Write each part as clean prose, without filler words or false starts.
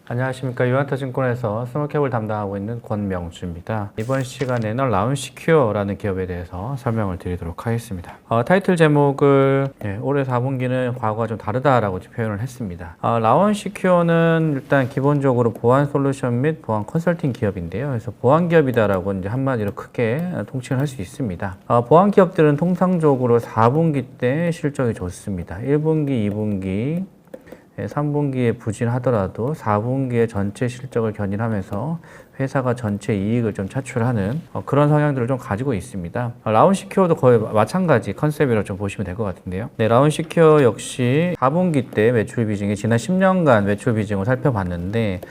안녕하십니까. 유한타증권에서 스몰캡을 담당하고 있는 권명주입니다. 이번 시간에는 라운시큐어라는 기업에 대해서 설명을 드리도록 하겠습니다. 타이틀 제목을 올해 4분기는 과거와 좀 다르다라고 표현을 했습니다. 라운시큐어는 일단 기본적으로 보안 솔루션 및 보안 컨설팅 기업인데요. 그래서 보안 기업이다라고 이제 한마디로 크게 통칭을 할 수 있습니다. 보안 기업들은 통상적으로 4분기 때 실적이 좋습니다. 1분기, 2분기 3분기에 부진하더라도 4분기에 전체 실적을 견인하면서 회사가 전체 이익을 좀 차출하는 그런 성향들을 좀 가지고 있습니다. 라운시큐어도 거의 마찬가지 컨셉이라고 좀 보시면 될 것 같은데요. 네, 라운시큐어 역시 4분기 때 매출 비중이 지난 10년간 매출 비중을 살펴봤는데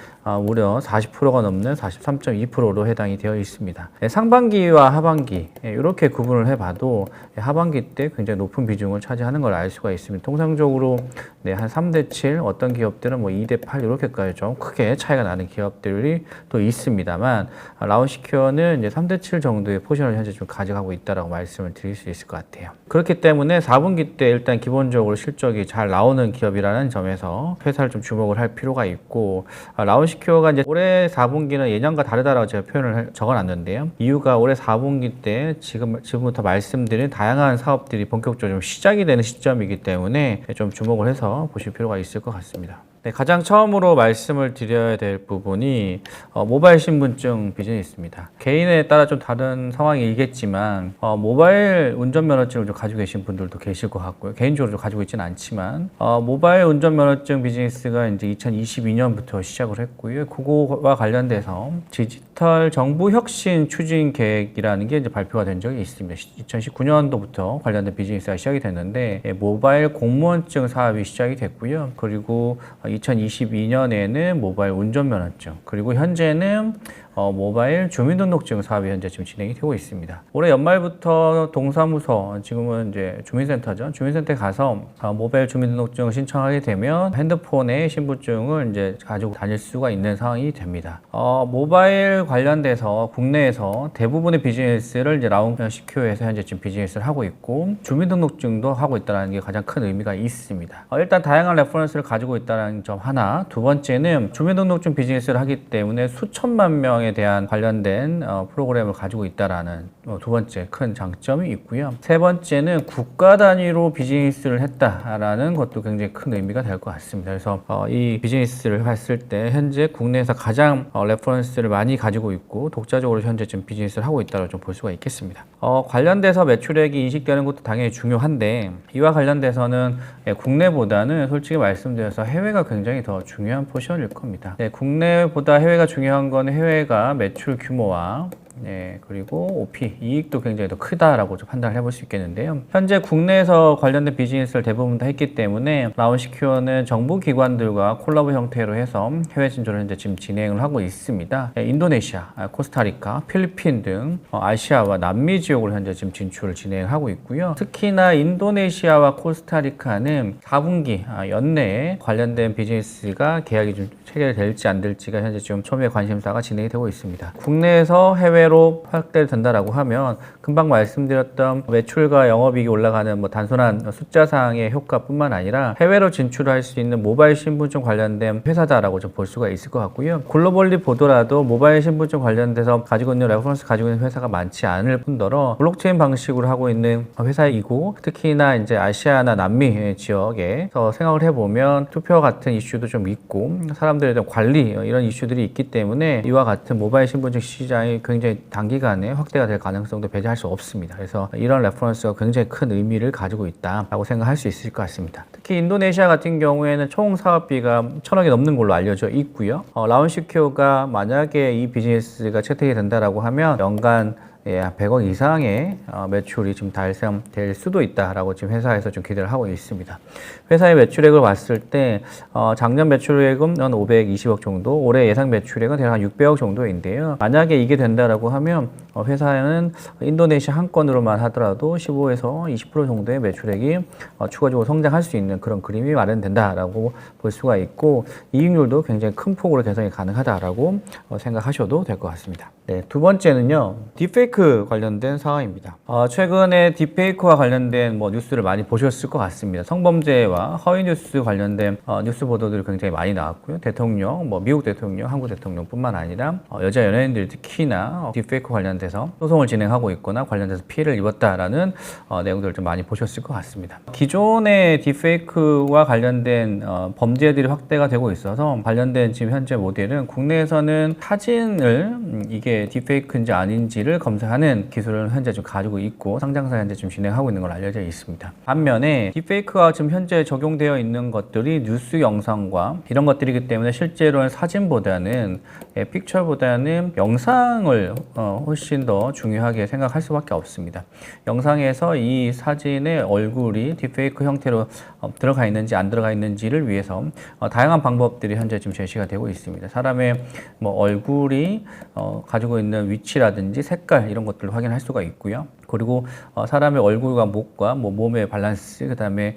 무려 40%가 넘는 43.2%로 해당이 되어 있습니다. 네, 상반기와 하반기 이렇게 구분을 해봐도 하반기 때 굉장히 높은 비중을 차지하는 걸 알 수가 있습니다. 통상적으로 한 3대 7, 어떤 기업들은 2대 8 이렇게까지 좀 크게 차이가 나는 기업들이 또 있습니다만 라운시큐어는 이제 3대 7 정도의 포지션을 현재 좀 가져가고 있다라고 말씀을 드릴 수 있을 것 같아요. 그렇기 때문에 4분기 때 일단 기본적으로 실적이 잘 나오는 기업이라는 점에서 회사를 좀 주목을 할 필요가 있고, 라운시큐어가 이제 올해 4분기는 예년과 다르다라고 제가 표현을 적어놨는데요. 이유가 올해 4분기 때 지금부터 말씀드린 다양한 사업들이 본격적으로 좀 시작이 되는 시점이기 때문에 좀 주목을 해서 보실 필요가 있을 것 같습니다. 네, 가장 처음으로 말씀을 드려야 될 부분이 모바일 신분증 비즈니스입니다. 개인에 따라 좀 다른 상황이겠지만 모바일 운전면허증을 좀 가지고 계신 분들도 계실 것 같고요. 개인적으로 좀 가지고 있지는 않지만 모바일 운전면허증 비즈니스가 이제 2022년부터 시작을 했고요. 그거와 관련돼서 디지털 정부 혁신 추진 계획이라는 게 이제 발표가 된 적이 있습니다. 2019년도부터 관련된 비즈니스가 시작이 됐는데 모바일 공무원증 사업이 시작이 됐고요. 그리고 2022년에는 모바일 운전면허증, 그리고 현재는 모바일 주민등록증 사업이 현재 지금 진행이 되고 있습니다. 올해 연말부터 동사무소, 지금은 이제 주민센터죠. 주민센터에 가서 모바일 주민등록증을 신청하게 되면 핸드폰에 신분증을 이제 가지고 다닐 수가 있는 상황이 됩니다. 모바일 관련돼서 국내에서 대부분의 비즈니스를 이제 라운시큐어에서 현재 지금 비즈니스를 하고 있고, 주민등록증도 하고 있다는 게 가장 큰 의미가 있습니다. 일단 다양한 레퍼런스를 가지고 있다는 점 하나, 두 번째는 주민등록증 비즈니스를 하기 때문에 수천만 명에 대한 관련된 프로그램을 가지고 있다라는 두 번째 큰 장점이 있고요. 세 번째는 국가 단위로 비즈니스를 했다라는 것도 굉장히 큰 의미가 될 것 같습니다. 그래서 이 비즈니스를 봤을 때 현재 국내에서 가장 레퍼런스를 많이 가지고 있고 독자적으로 현재 지금 비즈니스를 하고 있다고 좀 볼 수가 있겠습니다. 관련돼서 매출액이 인식되는 것도 당연히 중요한데, 이와 관련돼서는 국내보다는 솔직히 말씀드려서 해외가 굉장히 더 중요한 포지션일 겁니다. 국내보다 해외가 중요한 건 해외가 매출 규모와 그리고 OP, 이익도 굉장히 더 크다라고 좀 판단을 해볼 수 있겠는데요. 현재 국내에서 관련된 비즈니스를 대부분 다 했기 때문에 라운시큐어는 정부 기관들과 콜라보 형태로 해서 해외 진출을 현재 지금 진행을 하고 있습니다. 인도네시아, 코스타리카, 필리핀 등 아시아와 남미 지역으로 현재 지금 진출을 진행하고 있고요. 특히나 인도네시아와 코스타리카는 4분기 연내에 관련된 비즈니스가 계약이 좀 체결될지 안 될지가 현재 지금 초미의 관심사가 진행이 되고 있습니다. 국내에서 해외로 확대된다라고 하면 금방 말씀드렸던 매출과 영업이익이 올라가는 단순한 숫자상의 효과뿐만 아니라 해외로 진출할 수 있는 모바일 신분증 관련된 회사다라고 좀 볼 수가 있을 것 같고요. 글로벌리 보더라도 모바일 신분증 관련돼서 가지고 있는 레퍼런스 가지고 있는 회사가 많지 않을 뿐더러 블록체인 방식으로 하고 있는 회사이고, 특히나 이제 아시아나 남미 지역에서 생각을 해보면 투표 같은 이슈도 좀 있고 사람들에 대한 관리 이런 이슈들이 있기 때문에 이와 같은 모바일 신분증 시장이 굉장히 단기간에 확대가 될 가능성도 배제할 수 없습니다. 그래서 이런 레퍼런스가 굉장히 큰 의미를 가지고 있다라고 생각할 수 있을 것 같습니다. 특히 인도네시아 같은 경우에는 총 사업비가 1,000억이 넘는 걸로 알려져 있고요. 라운시큐어가 만약에 이 비즈니스가 채택이 된다라고 하면 연간 100억 이상의 매출이 좀 달성될 수도 있다라고 지금 회사에서 좀 기대를 하고 있습니다. 회사의 매출액을 봤을 때 작년 매출액은 한 520억 정도, 올해 예상 매출액은 대략 한 600억 정도인데요. 만약에 이게 된다라고 하면 회사는 인도네시아 한 건으로만 하더라도 15에서 20% 정도의 매출액이 추가적으로 성장할 수 있는 그런 그림이 마련된다라고 볼 수가 있고, 이익률도 굉장히 큰 폭으로 개선이 가능하다라고 생각하셔도 될 것 같습니다. 두 번째는요, 딥페이크 딥페이크 관련된 사항입니다. 최근에 딥페이크와 관련된 뉴스를 많이 보셨을 것 같습니다. 성범죄와 허위 뉴스 관련된 뉴스 보도들이 굉장히 많이 나왔고요. 대통령, 미국 대통령, 한국 대통령뿐만 아니라 여자 연예인들 특히나 딥페이크 관련돼서 소송을 진행하고 있거나 관련돼서 피해를 입었다라는 내용들을 좀 많이 보셨을 것 같습니다. 기존의 딥페이크와 관련된 범죄들이 확대가 되고 있어서 관련된 지금 현재 모델은 국내에서는 사진을 이게 딥페이크인지 아닌지를 검사하는 기술을 현재 좀 가지고 있고 상장사 현재 좀 진행하고 있는 걸로 알려져 있습니다. 반면에 딥페이크가 지금 현재 적용되어 있는 것들이 뉴스 영상과 이런 것들이기 때문에 실제로는 사진보다는 픽처보다는 영상을 훨씬 더 중요하게 생각할 수밖에 없습니다. 영상에서 이 사진의 얼굴이 딥페이크 형태로 들어가 있는지 안 들어가 있는지를 위해서 다양한 방법들이 현재 지금 제시가 되고 있습니다. 사람의 얼굴이 가지고 있는 위치라든지 색깔 이런 것들을 확인할 수가 있고요. 그리고 사람의 얼굴과 목과 몸의 밸런스, 그 다음에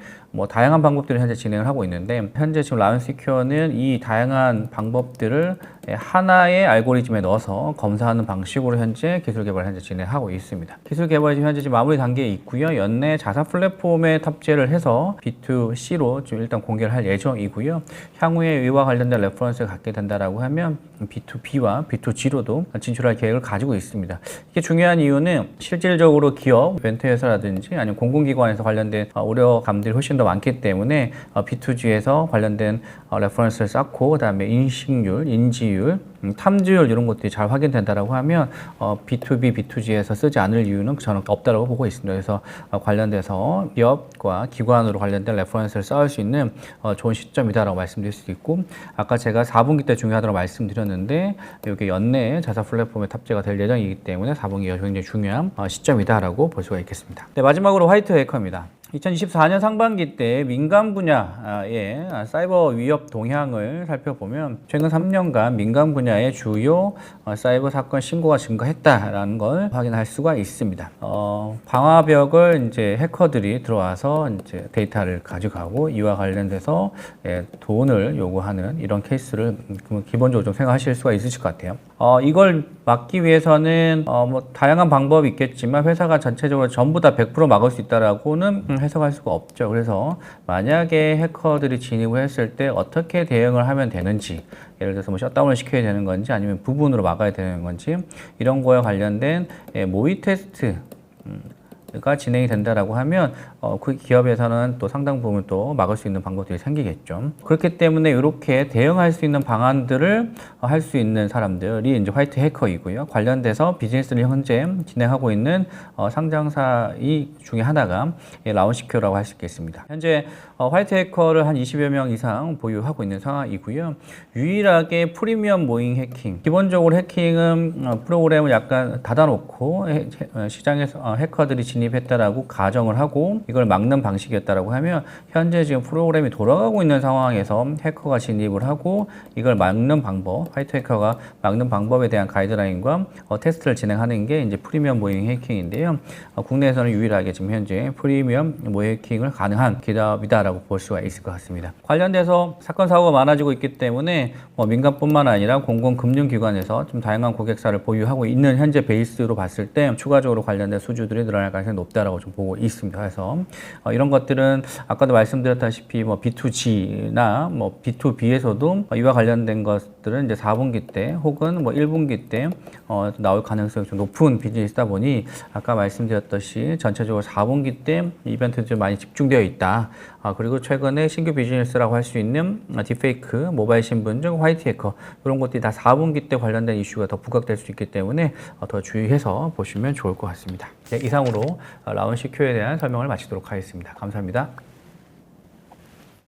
다양한 방법들을 현재 진행을 하고 있는데 현재 지금 라운시큐어는 이 다양한 방법들을 하나의 알고리즘에 넣어서 검사하는 방식으로 현재 기술 개발을 현재 진행하고 있습니다. 기술 개발이 지금 현재 마무리 단계에 있고요. 연내 자사 플랫폼에 탑재를 해서 B2C로 좀 일단 공개를 할 예정이고요. 향후에 이와 관련된 레퍼런스를 갖게 된다라고 하면 B2B와 B2G로도 진출할 계획을 가지고 있습니다. 이게 중요한 이유는 실질적으로 기업, 벤처에서라든지 아니면 공공기관에서 관련된 우려감들이 훨씬 더 많기 때문에 B2G에서 관련된 레퍼런스를 쌓고 그다음에 인식률, 인지율, 탐지율 이런 것들이 잘 확인된다라고 하면 B2B, B2G에서 쓰지 않을 이유는 저는 없다라고 보고 있습니다. 그래서 관련돼서 기업과 기관으로 관련된 레퍼런스를 쌓을 수 있는 좋은 시점이다라고 말씀드릴 수 있고 아까 제가 4분기 때 중요하다고 말씀드렸는데 이게 연내에 자사 플랫폼에 탑재가 될 예정이기 때문에 4분기가 굉장히 중요한 시점이다라고 볼 수가 있겠습니다. 네, 마지막으로 화이트 해커입니다. 2024년 상반기 때 민간 분야의 사이버 위협 동향을 살펴보면 최근 3년간 민간 분야의 주요 사이버 사건 신고가 증가했다라는 걸 확인할 수가 있습니다. 방화벽을 이제 해커들이 들어와서 이제 데이터를 가져가고 이와 관련돼서 돈을 요구하는 이런 케이스를 기본적으로 좀 생각하실 수가 있으실 것 같아요. 이걸 막기 위해서는 다양한 방법이 있겠지만 회사가 전체적으로 전부 다 100% 막을 수 있다라고는 해석할 수가 없죠. 그래서 만약에 해커들이 진입을 했을 때 어떻게 대응을 하면 되는지, 예를 들어서 셧다운을 시켜야 되는 건지 아니면 부분으로 막아야 되는 건지 이런 거에 관련된 모의 테스트가 진행이 된다라고 하면 그 기업에서는 또 상당 부분 또 막을 수 있는 방법들이 생기겠죠. 그렇기 때문에 이렇게 대응할 수 있는 방안들을 할 수 있는 사람들이 이제 화이트 해커이고요. 관련돼서 비즈니스를 현재 진행하고 있는 상장사 중에 하나가 라운시큐어라고 할 수 있겠습니다. 현재 화이트 해커를 한 20여 명 이상 보유하고 있는 상황이고요. 유일하게 프리미엄 모잉 해킹. 기본적으로 해킹은 프로그램을 약간 닫아놓고 시장에서 해커들이 진입했다라고 가정을 하고 이걸 막는 방식이었다라고 하면 현재 지금 프로그램이 돌아가고 있는 상황에서 해커가 진입을 하고 이걸 막는 방법, 화이트 해커가 막는 방법에 대한 가이드라인과 테스트를 진행하는 게 이제 프리미엄 모잉 해킹인데요. 국내에서는 유일하게 지금 현재 프리미엄 모잉 해킹을 가능한 기업이다라고 볼 수가 있을 것 같습니다. 관련돼서 사건 사고가 많아지고 있기 때문에 민간뿐만 아니라 공공금융기관에서 좀 다양한 고객사를 보유하고 있는 현재 베이스로 봤을 때 추가적으로 관련된 수주들이 늘어날 가능성이 높다라고 좀 보고 있습니다. 그래서 이런 것들은 아까도 말씀드렸다시피 B2G나 B2B에서도 이와 관련된 것들은 이제 4분기 때 혹은 1분기 때 나올 가능성이 좀 높은 비즈니스다 보니 아까 말씀드렸듯이 전체적으로 4분기 때 이벤트들이 많이 집중되어 있다. 그리고 최근에 신규 비즈니스라고 할 수 있는 딥페이크, 모바일 신분증, 화이트 해커 이런 것들이 다 4분기 때 관련된 이슈가 더 부각될 수 있기 때문에 더 주의해서 보시면 좋을 것 같습니다. 네, 이상으로 라운시큐어에 대한 설명을 마치도록 하겠습니다. 감사합니다.